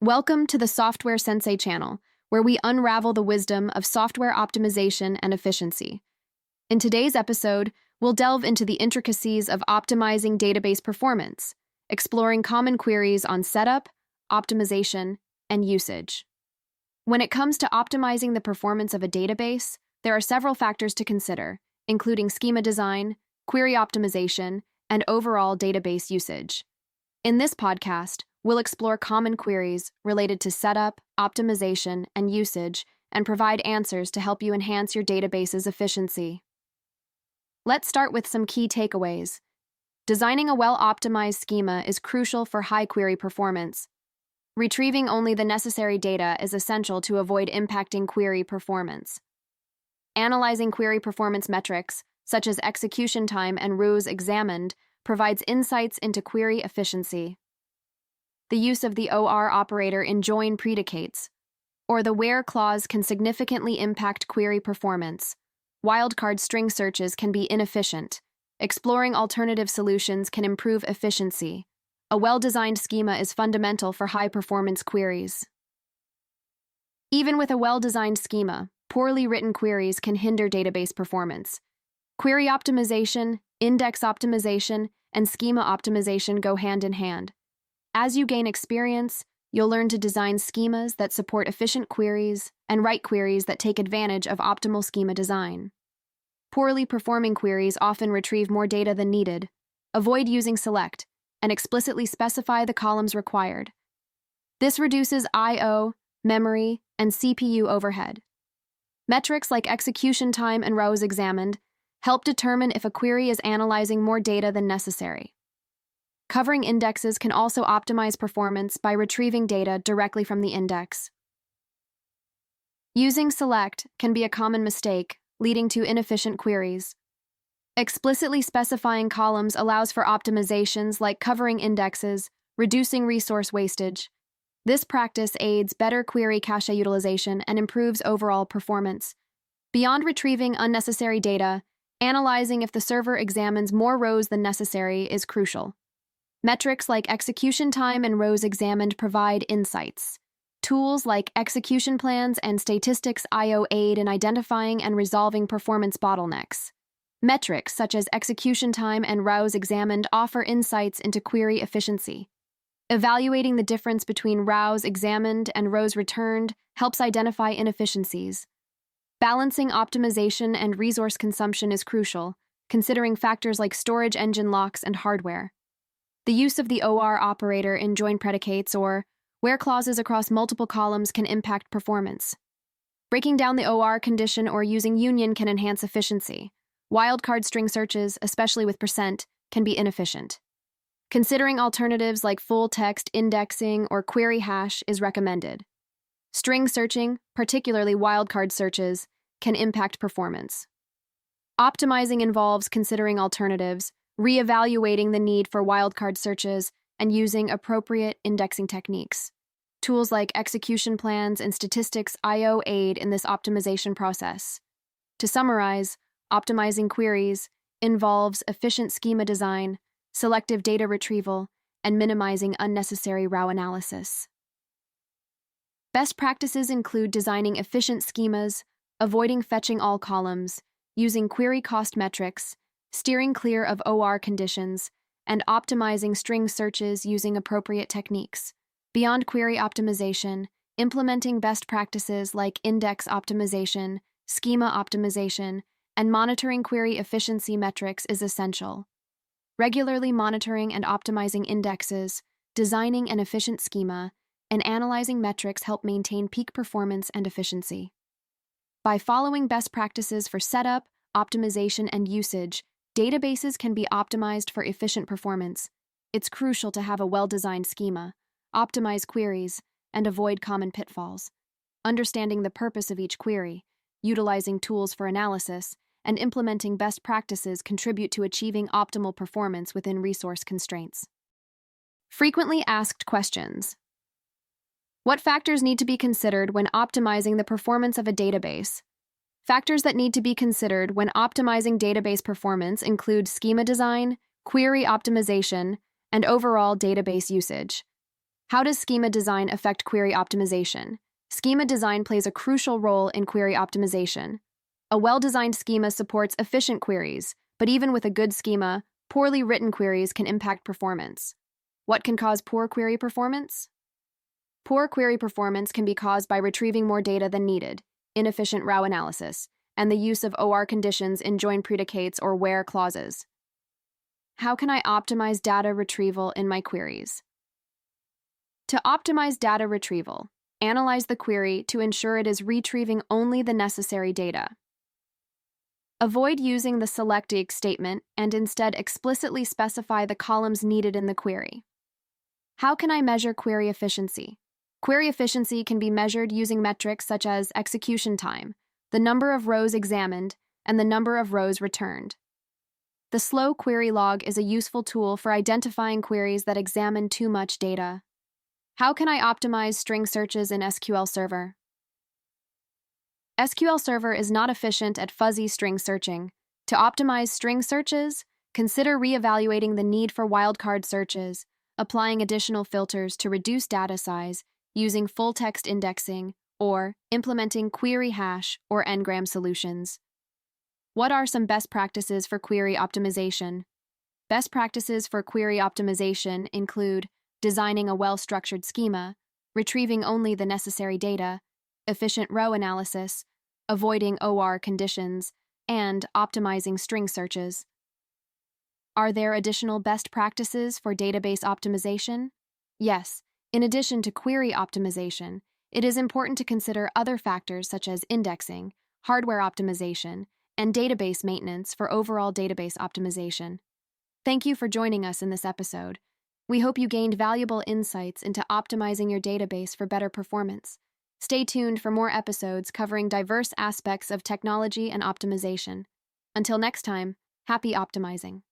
Welcome to the Software Sensei channel, where we unravel the wisdom of software optimization and efficiency. In today's episode, we'll delve into the intricacies of optimizing database performance, exploring common queries on setup, optimization, and usage. When it comes to optimizing the performance of a database, there are several factors to consider, including schema design, query optimization, and overall database usage. In this podcast, we'll explore common queries related to setup, optimization, and usage, and provide answers to help you enhance your database's efficiency. Let's start with some key takeaways. Designing a well-optimized schema is crucial for high query performance. Retrieving only the necessary data is essential to avoid impacting query performance. Analyzing query performance metrics, such as execution time and rows examined, provides insights into query efficiency. The use of the OR operator in join predicates, or the where clause, can significantly impact query performance. Wildcard string searches can be inefficient. Exploring alternative solutions can improve efficiency. A well-designed schema is fundamental for high-performance queries. Even with a well-designed schema, poorly written queries can hinder database performance. Query optimization, index optimization, and schema optimization go hand in hand. As you gain experience, you'll learn to design schemas that support efficient queries and write queries that take advantage of optimal schema design. Poorly performing queries often retrieve more data than needed. Avoid using select and explicitly specify the columns required. This reduces I/O, memory, and CPU overhead. Metrics like execution time and rows examined help determine if a query is analyzing more data than necessary. Covering indexes can also optimize performance by retrieving data directly from the index. Using select can be a common mistake, leading to inefficient queries. Explicitly specifying columns allows for optimizations like covering indexes, reducing resource wastage. This practice aids better query cache utilization and improves overall performance. Beyond retrieving unnecessary data, analyzing if the server examines more rows than necessary is crucial. Metrics like execution time and rows examined provide insights. Tools like execution plans and statistics I/O aid in identifying and resolving performance bottlenecks. Metrics such as execution time and rows examined offer insights into query efficiency. Evaluating the difference between rows examined and rows returned helps identify inefficiencies. Balancing optimization and resource consumption is crucial, considering factors like storage engine locks and hardware. The use of the OR operator in join predicates or where clauses across multiple columns can impact performance. Breaking down the OR condition or using union can enhance efficiency. Wildcard string searches, especially with %, can be inefficient. Considering alternatives like full-text indexing or query hash is recommended. String searching, particularly wildcard searches, can impact performance. Optimizing involves considering alternatives, reevaluating the need for wildcard searches, and using appropriate indexing techniques. Tools like execution plans and statistics I/O aid in this optimization process. To summarize, optimizing queries involves efficient schema design, selective data retrieval, and minimizing unnecessary row analysis. Best practices include designing efficient schemas, avoiding fetching all columns, using query cost metrics, steering clear of OR conditions, and optimizing string searches using appropriate techniques. Beyond query optimization, implementing best practices like index optimization, schema optimization, and monitoring query efficiency metrics is essential. Regularly monitoring and optimizing indexes, designing an efficient schema, and analyzing metrics help maintain peak performance and efficiency. By following best practices for setup, optimization, and usage, databases can be optimized for efficient performance. It's crucial to have a well-designed schema, optimize queries, and avoid common pitfalls. Understanding the purpose of each query, utilizing tools for analysis, and implementing best practices contribute to achieving optimal performance within resource constraints. Frequently asked questions. What factors need to be considered when optimizing the performance of a database? Factors that need to be considered when optimizing database performance include schema design, query optimization, and overall database usage. How does schema design affect query optimization? Schema design plays a crucial role in query optimization. A well-designed schema supports efficient queries, but even with a good schema, poorly written queries can impact performance. What can cause poor query performance? Poor query performance can be caused by retrieving more data than needed, inefficient row analysis, and the use of OR conditions in join predicates or where clauses. How can I optimize data retrieval in my queries? To optimize data retrieval, analyze the query to ensure it is retrieving only the necessary data. Avoid using the select statement and instead explicitly specify the columns needed in the query. How can I measure query efficiency? Query efficiency can be measured using metrics such as execution time, the number of rows examined, and the number of rows returned. The slow query log is a useful tool for identifying queries that examine too much data. How can I optimize string searches in SQL Server? SQL Server is not efficient at fuzzy string searching. To optimize string searches, consider reevaluating the need for wildcard searches, applying additional filters to reduce data size, using full-text indexing, or implementing query hash or n-gram solutions. What are some best practices for query optimization? Best practices for query optimization include designing a well-structured schema, retrieving only the necessary data, efficient row analysis, avoiding OR conditions, and optimizing string searches. Are there additional best practices for database optimization? Yes, in addition to query optimization, it is important to consider other factors such as indexing, hardware optimization, and database maintenance for overall database optimization. Thank you for joining us in this episode. We hope you gained valuable insights into optimizing your database for better performance. Stay tuned for more episodes covering diverse aspects of technology and optimization. Until next time, happy optimizing.